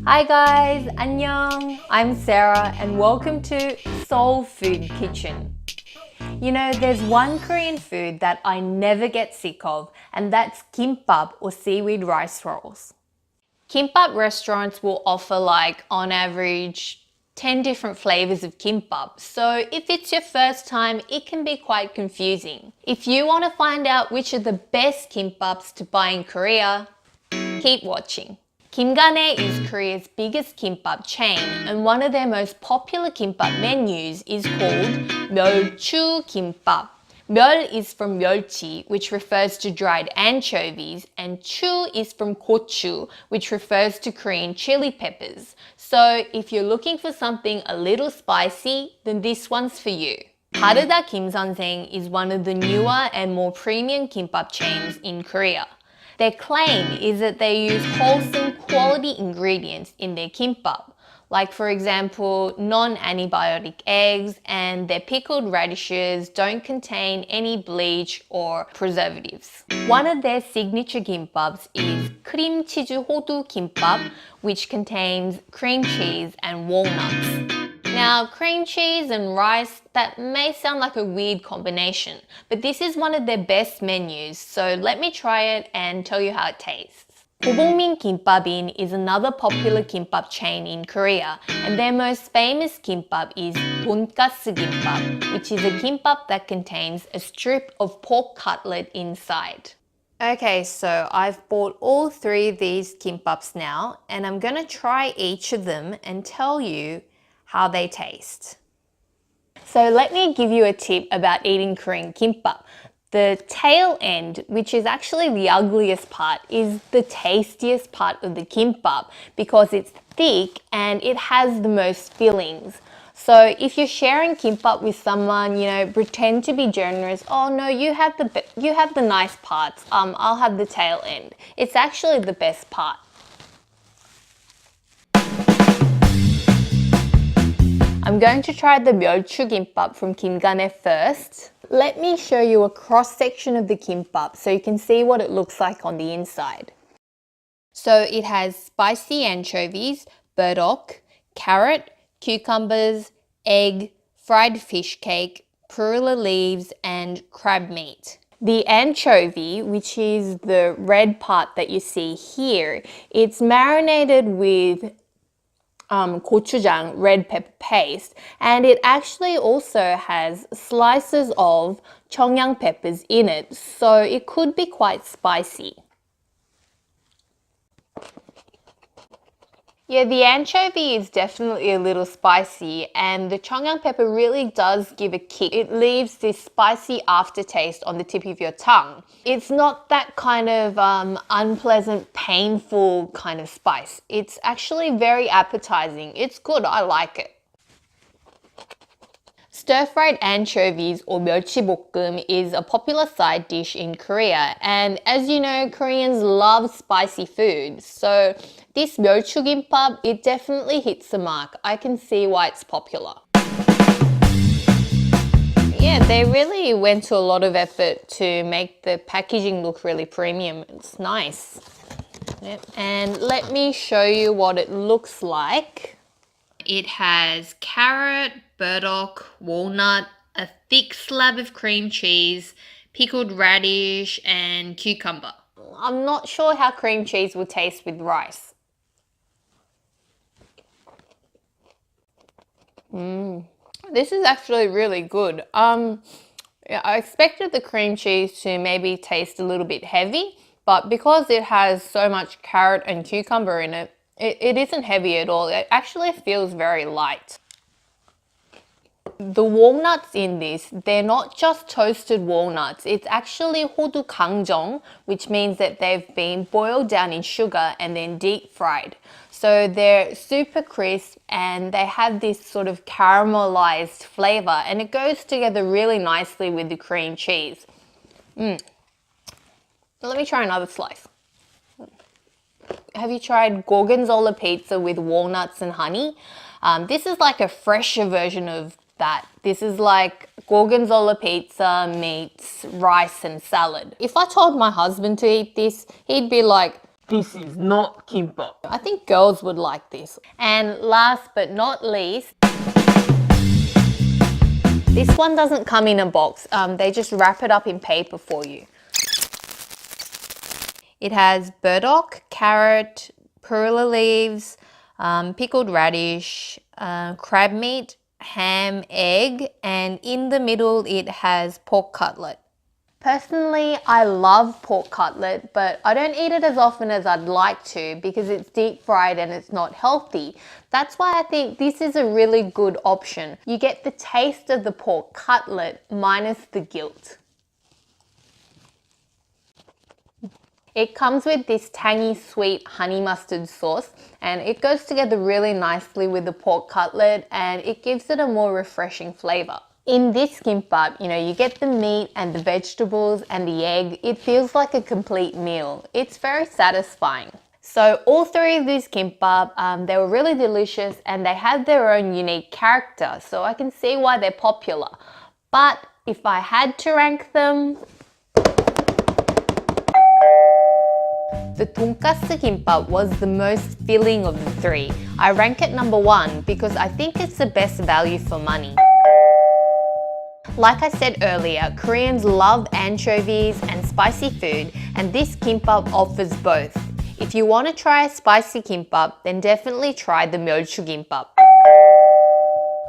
Hi guys, annyeong. I'm Sarah and welcome to Seoul Food Kitchen. You know, there's one Korean food that I never get sick of, and that's kimbap or seaweed rice rolls. Kimbap restaurants will offer on average 10 different flavors of kimbap, so if it's your first time, it can be quite confusing. If you want to find out which are the best kimbaps to buy in Korea, keep watching. Kimgane is Korea's biggest kimbap chain, and one of their most popular kimbap menus is called 멸치 kimbap. 멸 is from 멸치, which refers to dried anchovies, and chu is from gochu, which refers to Korean chili peppers. So if you're looking for something a little spicy, then this one's for you. Daruda Kim Sanseng is one of the newer and more premium kimbap chains in Korea. Their claim is that they use wholesome quality ingredients in their kimbap, like for example, non-antibiotic eggs, and their pickled radishes don't contain any bleach or preservatives. One of their signature kimbaps is cream cheese hodu kimbap, which contains cream cheese and walnuts. Now, cream cheese and rice, that may sound like a weird combination, but this is one of their best menus, so let me try it and tell you how it tastes. Gobongmin Gimbapin is another popular kimbap chain in Korea, and their most famous kimbap is 돈가스 kimbap, which is a kimbap that contains a strip of pork cutlet inside. Okay, so I've bought all three of these kimbaps now, and I'm gonna try each of them and tell you how they taste. So let me give you a tip about eating Korean kimbap. The tail end, which is actually the ugliest part, is the tastiest part of the kimbap because it's thick and it has the most fillings. So if you're sharing kimbap with someone, pretend to be generous. Oh no, you have the nice parts. I'll have the tail end. It's actually the best part. I'm going to try the 멸치 kimbap from Kimgane first. Let me show you a cross-section of the kimbap so you can see what it looks like on the inside. So it has spicy anchovies, burdock, carrot, cucumbers, egg, fried fish cake, perilla leaves, and crab meat. The anchovy, which is the red part that you see here, it's marinated with gochujang, red pepper paste, and it actually also has slices of cheongyang peppers in it, so it could be quite spicy. Yeah, the anchovy is definitely a little spicy, and the cheongyang pepper really does give a kick. It leaves this spicy aftertaste on the tip of your tongue. It's not that kind of unpleasant, painful kind of spice. It's actually very appetizing. It's good, I like it. Stir-fried anchovies or 멸치볶음 is a popular side dish in Korea, and as you know, Koreans love spicy food, so this 멸치 kimbap, it definitely hits the mark. I can see why it's popular. Yeah, they really went to a lot of effort to make the packaging look really premium. It's nice. Yep. And let me show you what it looks like. It has carrot, burdock, walnut, a thick slab of cream cheese, pickled radish, and cucumber. I'm not sure how cream cheese will taste with rice. This is actually really good. I expected the cream cheese to maybe taste a little bit heavy, but because it has so much carrot and cucumber in it, it isn't heavy at all. It actually feels very light. The walnuts in this, they're not just toasted walnuts. It's actually hodu gangjong, which means that they've been boiled down in sugar and then deep fried. So they're super crisp and they have this sort of caramelized flavor, and it goes together really nicely with the cream cheese. Let me try another slice. Have you tried Gorgonzola pizza with walnuts and honey? This is like a fresher version of that. This is like Gorgonzola pizza meets rice and salad. If I told my husband to eat this, he'd be like, This is not kimbap. I think girls would like this. And last but not least, this one doesn't come in a box. They just wrap it up in paper for you. It has burdock, carrot, perilla leaves, pickled radish, crab meat, ham, egg, and in the middle it has pork cutlet. Personally, I love pork cutlet, but I don't eat it as often as I'd like to because it's deep fried and it's not healthy. That's why I think this is a really good option. You get the taste of the pork cutlet minus the guilt. It comes with this tangy sweet honey mustard sauce and it goes together really nicely with the pork cutlet and it gives it a more refreshing flavor. In this kimbap, you get the meat and the vegetables and the egg. It feels like a complete meal. It's very satisfying. So all three of these kimbap, they were really delicious and they have their own unique character. So I can see why they're popular. But if I had to rank them, the tonkatsu kimbap was the most filling of the three. I rank it number 1 because I think it's the best value for money. Like I said earlier, Koreans love anchovies and spicy food, and this kimbap offers both. If you want to try a spicy kimbap, then definitely try the myeolchu kimbap.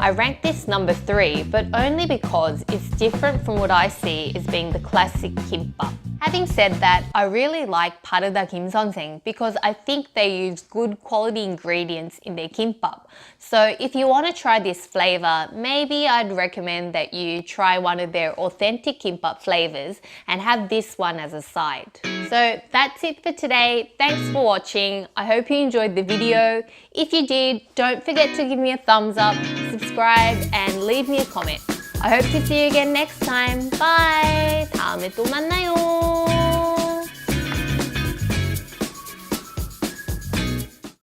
I rank this number 3, but only because it's different from what I see as being the classic kimbap. Having said that, I really like Paruda Kim Sonseng because I think they use good quality ingredients in their kimbap. So if you want to try this flavor, maybe I'd recommend that you try one of their authentic kimbap flavors and have this one as a side. So that's it for today. Thanks for watching. I hope you enjoyed the video. If you did, don't forget to give me a thumbs up, subscribe, and leave me a comment. I hope to see you again next time. Bye! 다음에 또 만나요.